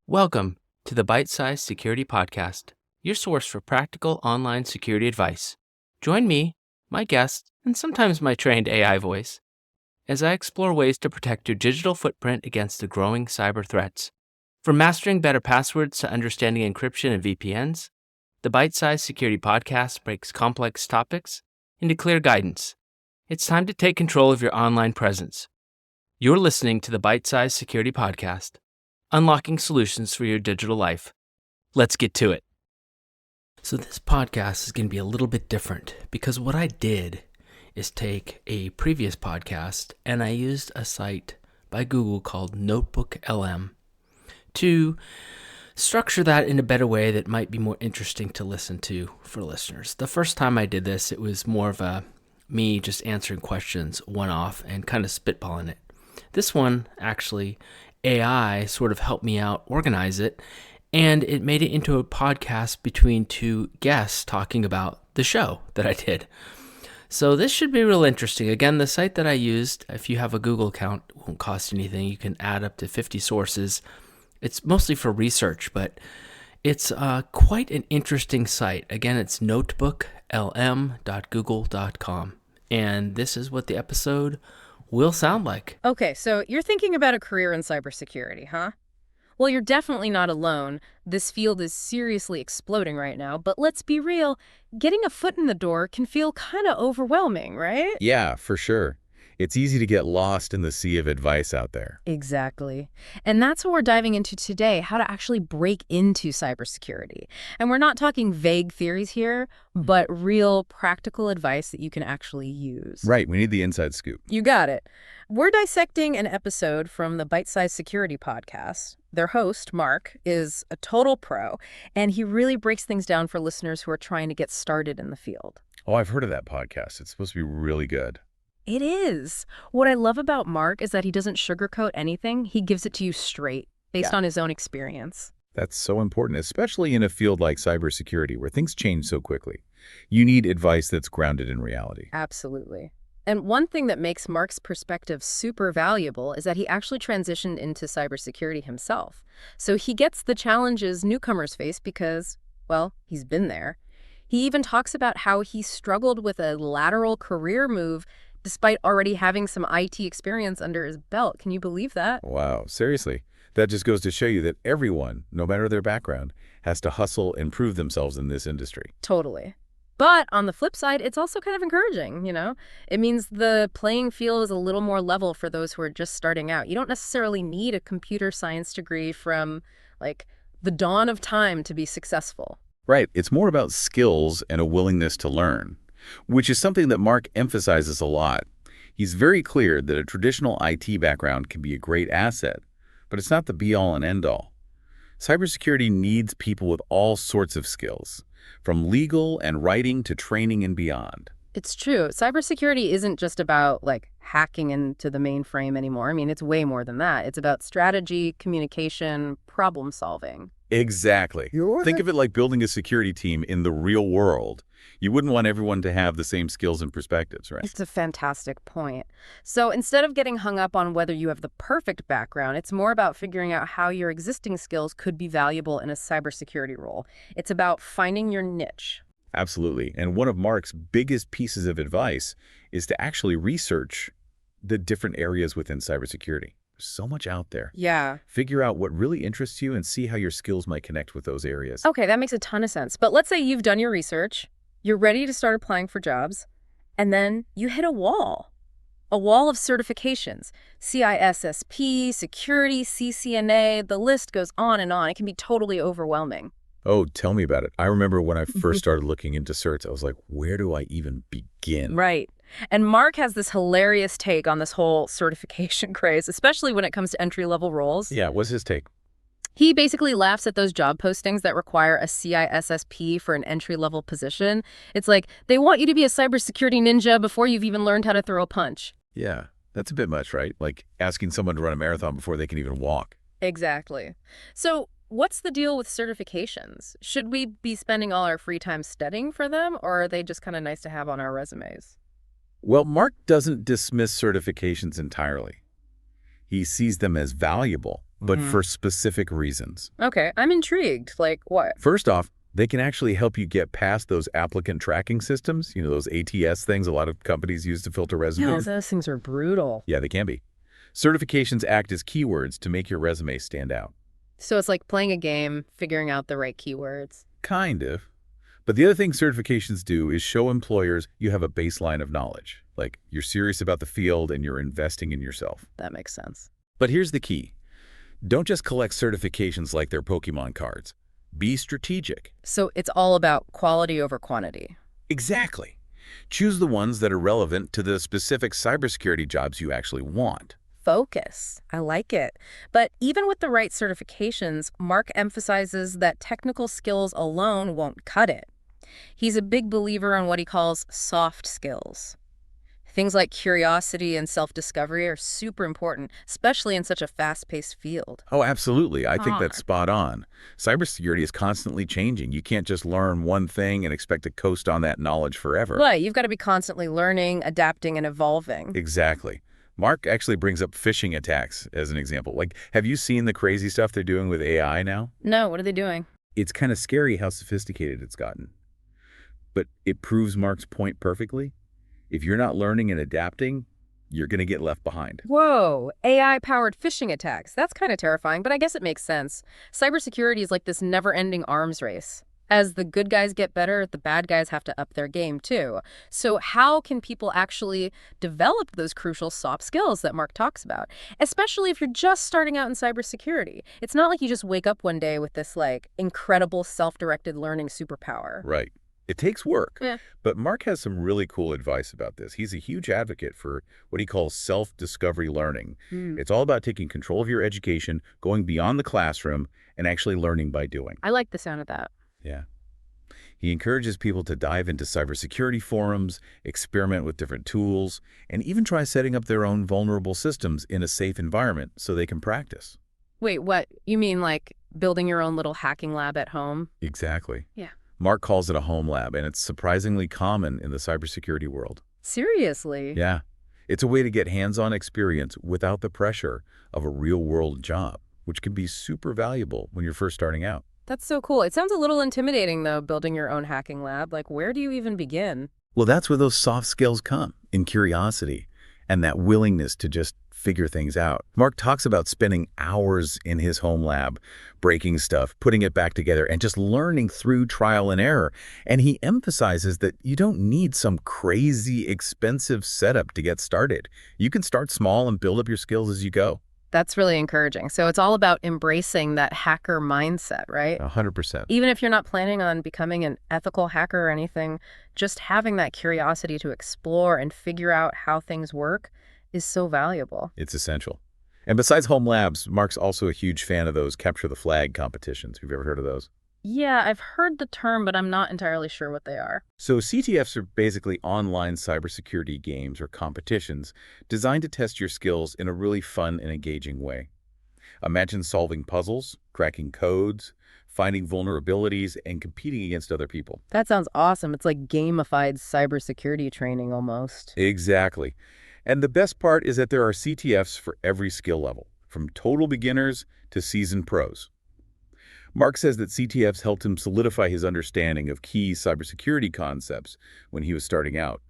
Welcome to the Bite-Sized Security Podcast, your source for practical online security advice. Join me, my guests, and sometimes my trained AI voice, as I explore ways to protect your digital footprint against the growing cyber threats. From mastering better passwords to understanding encryption and VPNs, the Bite-Sized Security Podcast breaks complex topics into clear guidance. It's time to take control of your online presence. You're listening to the Bite-Sized Security Podcast, unlocking solutions for your digital life. Let's get to it. So this podcast is going to be a little bit different because what I did is take a previous podcast and I used a site by Google called Notebook LM to structure that in a better way that might be more interesting to listen to for listeners. The first time I did this, it was more of me just answering questions one-off and kind of spitballing it. This one, actually, AI sort of helped me out organize it, and it made it into a podcast between two guests talking about the show that I did. So this should be real interesting. Again, the site that I used, if you have a Google account, it won't cost you anything. You can add up to 50 sources. It's mostly for research, but it's quite an interesting site. Again, it's notebooklm.google.com. And this is what the episode will sound like. Okay, so you're thinking about a career in cybersecurity, huh? Well, you're definitely not alone. This field is seriously exploding right now, but let's be real, getting a foot in the door can feel kind of overwhelming, right? Yeah, for sure. It's easy to get lost in the sea of advice out there. Exactly. And that's what we're diving into today, how to actually break into cybersecurity. And we're not talking vague theories here, but real practical advice that you can actually use. Right, we need the inside scoop. You got it. We're dissecting an episode from the Bite-Sized Security podcast. Their host, Marc, is a total pro, and he really breaks things down for listeners who are trying to get started in the field. Oh, I've heard of that podcast. It's supposed to be really good. It is. What I love about Marc is that he doesn't sugarcoat anything. He gives it to you straight, based on his own experience. That's so important, especially in a field like cybersecurity where things change so quickly. You need advice that's grounded in reality. Absolutely. And one thing that makes Marc's perspective super valuable is that he actually transitioned into cybersecurity himself. So he gets the challenges newcomers face because, well, he's been there. He even talks about how he struggled with a lateral career move despite already having some IT experience under his belt. Can you believe that? Wow, seriously. That just goes to show you that everyone, no matter their background, has to hustle and prove themselves in this industry. Totally. But on the flip side, it's also kind of encouraging, you know? It means the playing field is a little more level for those who are just starting out. You don't necessarily need a computer science degree from, like, the dawn of time to be successful. Right, it's more about skills and a willingness to learn, which is something that Marc emphasizes a lot. He's very clear that a traditional IT background can be a great asset, but it's not the be-all and end-all. Cybersecurity needs people with all sorts of skills, from legal and writing to training and beyond. It's true. Cybersecurity isn't just about, like, hacking into the mainframe anymore. I mean, it's way more than that. It's about strategy, communication, problem solving. Exactly. Think of it like building a security team in the real world. You wouldn't want everyone to have the same skills and perspectives, right? It's a fantastic point. So instead of getting hung up on whether you have the perfect background, it's more about figuring out how your existing skills could be valuable in a cybersecurity role. It's about finding your niche. Absolutely. And one of Marc's biggest pieces of advice is to actually research the different areas within cybersecurity. There's so much out there. Yeah. Figure out what really interests you and see how your skills might connect with those areas. Okay, that makes a ton of sense. But let's say you've done your research, you're ready to start applying for jobs, and then you hit a wall of certifications. CISSP, security, CCNA, the list goes on and on. It can be totally overwhelming. Oh, tell me about it. I remember when I first started looking into certs, I was like, where do I even begin? Right. And Marc has this hilarious take on this whole certification craze, especially when it comes to entry-level roles. Yeah, what's his take? He basically laughs at those job postings that require a CISSP for an entry-level position. It's like, they want you to be a cybersecurity ninja before you've even learned how to throw a punch. Yeah, that's a bit much, right? Like asking someone to run a marathon before they can even walk. Exactly. So what's the deal with certifications? Should we be spending all our free time studying for them, or are they just kind of nice to have on our resumes? Well, Marc doesn't dismiss certifications entirely. He sees them as valuable, but for specific reasons. Okay, I'm intrigued. Like what? First off, they can actually help you get past those applicant tracking systems, those ATS things a lot of companies use to filter Yeah, resumes. those things are brutal. Yeah, they can be. Certifications act as keywords to make your resume stand out. So it's like playing a game, figuring out the right keywords. Kind of. But the other thing certifications do is show employers you have a baseline of knowledge. Like you're serious about the field and you're investing in yourself. That makes sense. But here's the key. Don't just collect certifications like they're Pokemon cards. Be strategic. So it's all about quality over quantity. Exactly. Choose the ones that are relevant to the specific cybersecurity jobs you actually want. Focus. I like it. But even with the right certifications, Marc emphasizes that technical skills alone won't cut it. He's a big believer on what he calls soft skills. Things like curiosity and self-discovery are super important, especially in such a fast-paced field. Oh, absolutely. I think that's spot on. Cybersecurity is constantly changing. You can't just learn one thing and expect to coast on that knowledge forever. Right, you've got to be constantly learning, adapting, and evolving. Exactly. Marc actually brings up phishing attacks as an example. Like, have you seen the crazy stuff they're doing with AI now? No, what are they doing? It's kind of scary how sophisticated it's gotten. But it proves Marc's point perfectly. If you're not learning and adapting, you're going to get left behind. Whoa, AI-powered phishing attacks. That's kind of terrifying, but I guess it makes sense. Cybersecurity is like this never-ending arms race. As the good guys get better, the bad guys have to up their game too. So how can people actually develop those crucial soft skills that Marc talks about? Especially if you're just starting out in cybersecurity. It's not like you just wake up one day with this incredible self-directed learning superpower. Right. It takes work. Yeah. But Marc has some really cool advice about this. He's a huge advocate for what he calls self-discovery learning. It's all about taking control of your education, going beyond the classroom, and actually learning by doing. I like the sound of that. Yeah. He encourages people to dive into cybersecurity forums, experiment with different tools, and even try setting up their own vulnerable systems in a safe environment so they can practice. Wait, what? You mean like building your own little hacking lab at home? Exactly. Yeah. Marc calls it a home lab, and it's surprisingly common in the cybersecurity world. Seriously? Yeah. It's a way to get hands-on experience without the pressure of a real-world job, which can be super valuable when you're first starting out. That's so cool. It sounds a little intimidating, though, building your own hacking lab. Like, where do you even begin? Well, that's where those soft skills come, in curiosity, and that willingness to just figure things out. Marc talks about spending hours in his home lab, breaking stuff, putting it back together, and just learning through trial and error. And he emphasizes that you don't need some crazy expensive setup to get started. You can start small and build up your skills as you go. That's really encouraging. So it's all about embracing that hacker mindset, right? 100%. Even if you're not planning on becoming an ethical hacker or anything, just having that curiosity to explore and figure out how things work is so valuable. It's essential. And besides home labs, Marc's also a huge fan of those capture the flag competitions. Have you ever heard of those? Yeah, I've heard the term, but I'm not entirely sure what they are. So CTFs are basically online cybersecurity games or competitions designed to test your skills in a really fun and engaging way. Imagine solving puzzles, cracking codes, finding vulnerabilities, and competing against other people. That sounds awesome. It's like gamified cybersecurity training almost. Exactly. And the best part is that there are CTFs for every skill level, from total beginners to seasoned pros. Marc says that CTFs helped him solidify his understanding of key cybersecurity concepts when he was starting out.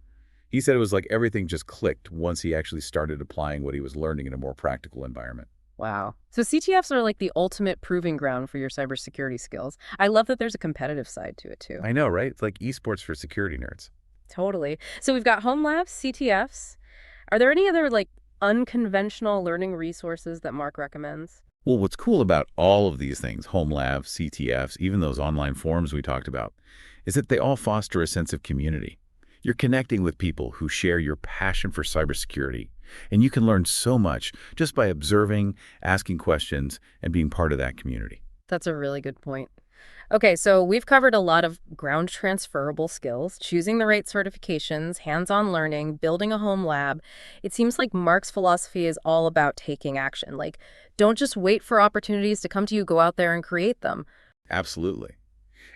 He said it was like everything just clicked once he actually started applying what he was learning in a more practical environment. Wow. So CTFs are like the ultimate proving ground for your cybersecurity skills. I love that there's a competitive side to it too. I know, right? It's like esports for security nerds. Totally. So we've got home labs, CTFs. Are there any other unconventional learning resources that Marc recommends? Well, what's cool about all of these things, home labs, CTFs, even those online forums we talked about, is that they all foster a sense of community. You're connecting with people who share your passion for cybersecurity, and you can learn so much just by observing, asking questions, and being part of that community. That's a really good point. Okay, so we've covered a lot of ground transferable skills, choosing the right certifications, hands-on learning, building a home lab. It seems like Marc's philosophy is all about taking action. Don't just wait for opportunities to come to you, go out there and create them. Absolutely.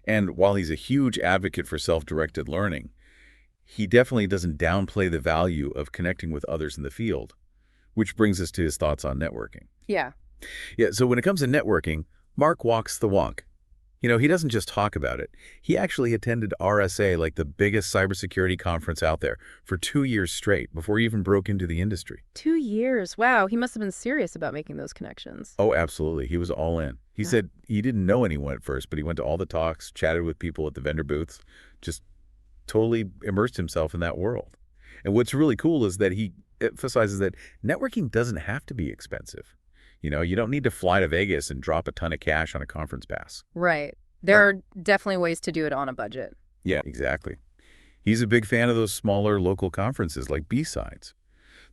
And while he's a huge advocate for self-directed learning, he definitely doesn't downplay the value of connecting with others in the field, which brings us to his thoughts on networking. Yeah. Yeah, so when it comes to networking, Mark walks the walk. He doesn't just talk about it. He actually attended RSA, like the biggest cybersecurity conference out there, for 2 years straight before he even broke into the industry. 2 years. Wow, he must have been serious about making those connections. Oh, absolutely. He was all in. He said he didn't know anyone at first, but he went to all the talks, chatted with people at the vendor booths, just totally immersed himself in that world. And what's really cool is that he emphasizes that networking doesn't have to be expensive. You don't need to fly to Vegas and drop a ton of cash on a conference pass. Right. There are definitely ways to do it on a budget. Yeah, exactly. He's a big fan of those smaller local conferences like B-Sides.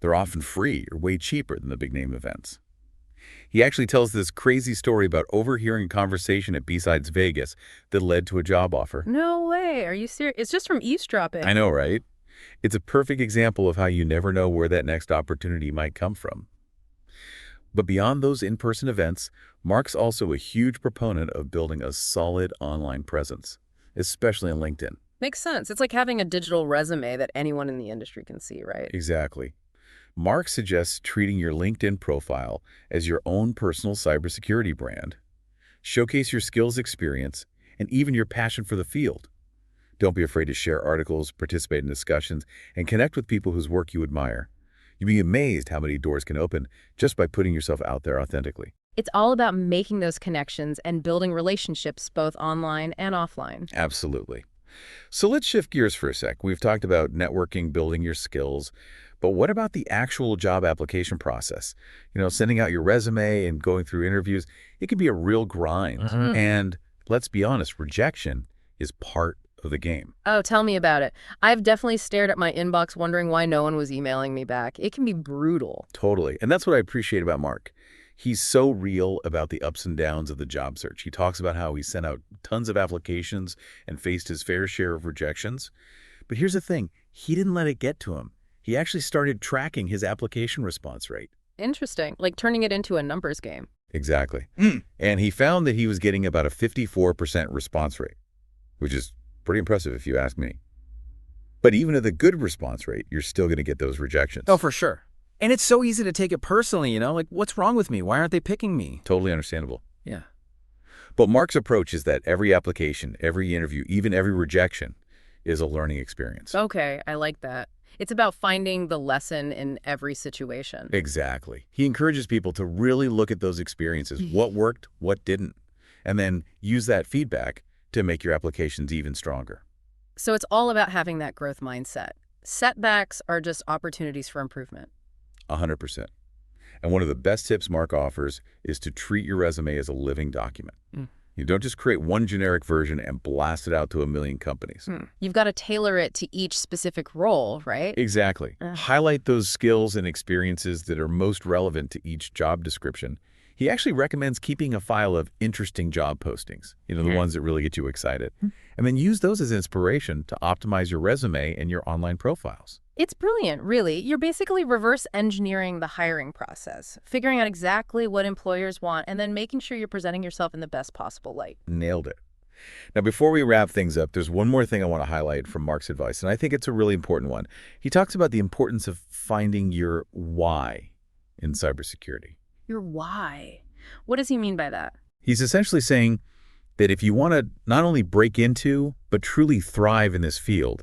They're often free or way cheaper than the big-name events. He actually tells this crazy story about overhearing a conversation at B-Sides Vegas that led to a job offer. No way. Are you serious? It's just from eavesdropping. I know, right? It's a perfect example of how you never know where that next opportunity might come from. But beyond those in-person events, Mark's also a huge proponent of building a solid online presence, especially on LinkedIn. Makes sense. It's like having a digital resume that anyone in the industry can see, right? Exactly. Mark suggests treating your LinkedIn profile as your own personal cybersecurity brand. Showcase your skills, experience, and even your passion for the field. Don't be afraid to share articles, participate in discussions, and connect with people whose work you admire. You'd be amazed how many doors can open just by putting yourself out there authentically. It's all about making those connections and building relationships both online and offline. Absolutely. So let's shift gears for a sec. We've talked about networking, building your skills, but what about the actual job application process? Sending out your resume and going through interviews, it can be a real grind. And let's be honest, rejection is part of the game. Oh, tell me about it. I've definitely stared at my inbox wondering why no one was emailing me back. It can be brutal. Totally. And that's what I appreciate about Mark. He's so real about the ups and downs of the job search. He talks about how he sent out tons of applications and faced his fair share of rejections. But here's the thing. He didn't let it get to him. He actually started tracking his application response rate. Interesting. Like turning it into a numbers game. Exactly. And he found that he was getting about a 54% response rate, which is pretty impressive if you ask me. But even at the good response rate, you're still going to get those rejections. Oh, for sure. And it's so easy to take it personally, like, what's wrong with me? Why aren't they picking me? Totally understandable. Yeah. But Mark's approach is that every application, every interview, even every rejection is a learning experience. Okay, I like that. It's about finding the lesson in every situation. Exactly. He encourages people to really look at those experiences, what worked, what didn't, and then use that feedback to make your applications even stronger. So it's all about having that growth mindset. Setbacks are just opportunities for improvement. 100%. And one of the best tips Mark offers is to treat your resume as a living document. You don't just create one generic version and blast it out to a million companies. You've got to tailor it to each specific role, right? Exactly. Highlight those skills and experiences that are most relevant to each job description. He actually recommends keeping a file of interesting job postings, the ones that really get you excited. And then use those as inspiration to optimize your resume and your online profiles. It's brilliant, really. You're basically reverse engineering the hiring process, figuring out exactly what employers want, and then making sure you're presenting yourself in the best possible light. Nailed it. Now, before we wrap things up, there's one more thing I want to highlight from Mark's advice, and I think it's a really important one. He talks about the importance of finding your why in cybersecurity. Your why? What does he mean by that? He's essentially saying that if you want to not only break into, but truly thrive in this field,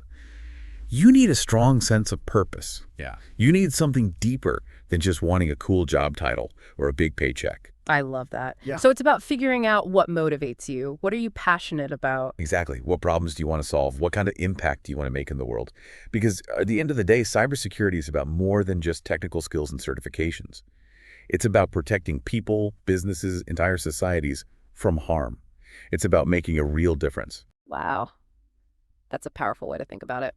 you need a strong sense of purpose. Yeah. You need something deeper than just wanting a cool job title or a big paycheck. I love that. Yeah. So it's about figuring out what motivates you. What are you passionate about? Exactly. What problems do you want to solve? What kind of impact do you want to make in the world? Because at the end of the day, cybersecurity is about more than just technical skills and certifications. It's about protecting people, businesses, entire societies from harm. It's about making a real difference. Wow. That's a powerful way to think about it.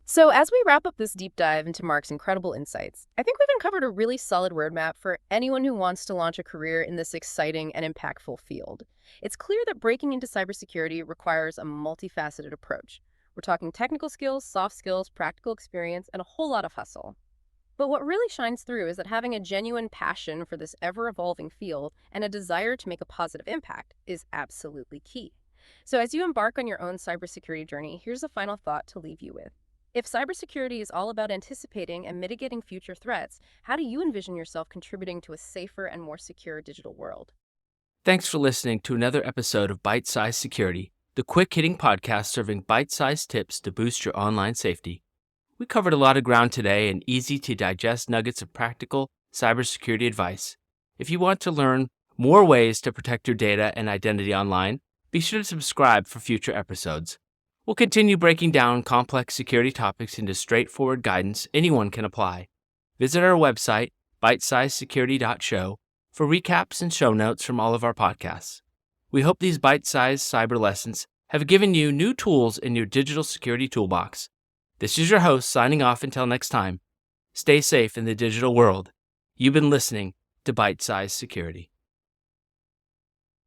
So as we wrap up this deep dive into Marc's incredible insights, I think we've uncovered a really solid roadmap for anyone who wants to launch a career in this exciting and impactful field. It's clear that breaking into cybersecurity requires a multifaceted approach. We're talking technical skills, soft skills, practical experience, and a whole lot of hustle. But what really shines through is that having a genuine passion for this ever-evolving field and a desire to make a positive impact is absolutely key. So as you embark on your own cybersecurity journey, here's a final thought to leave you with. If cybersecurity is all about anticipating and mitigating future threats, how do you envision yourself contributing to a safer and more secure digital world? Thanks for listening to another episode of Bite Size Security, the quick-hitting podcast serving bite-sized tips to boost your online safety. We covered a lot of ground today and easy-to-digest nuggets of practical cybersecurity advice. If you want to learn more ways to protect your data and identity online, be sure to subscribe for future episodes. We'll continue breaking down complex security topics into straightforward guidance anyone can apply. Visit our website, bitesizesecurity.show, for recaps and show notes from all of our podcasts. We hope these bite-sized cyber lessons have given you new tools in your digital security toolbox. This is your host signing off until next time. Stay safe in the digital world. You've been listening to Bite Size Security.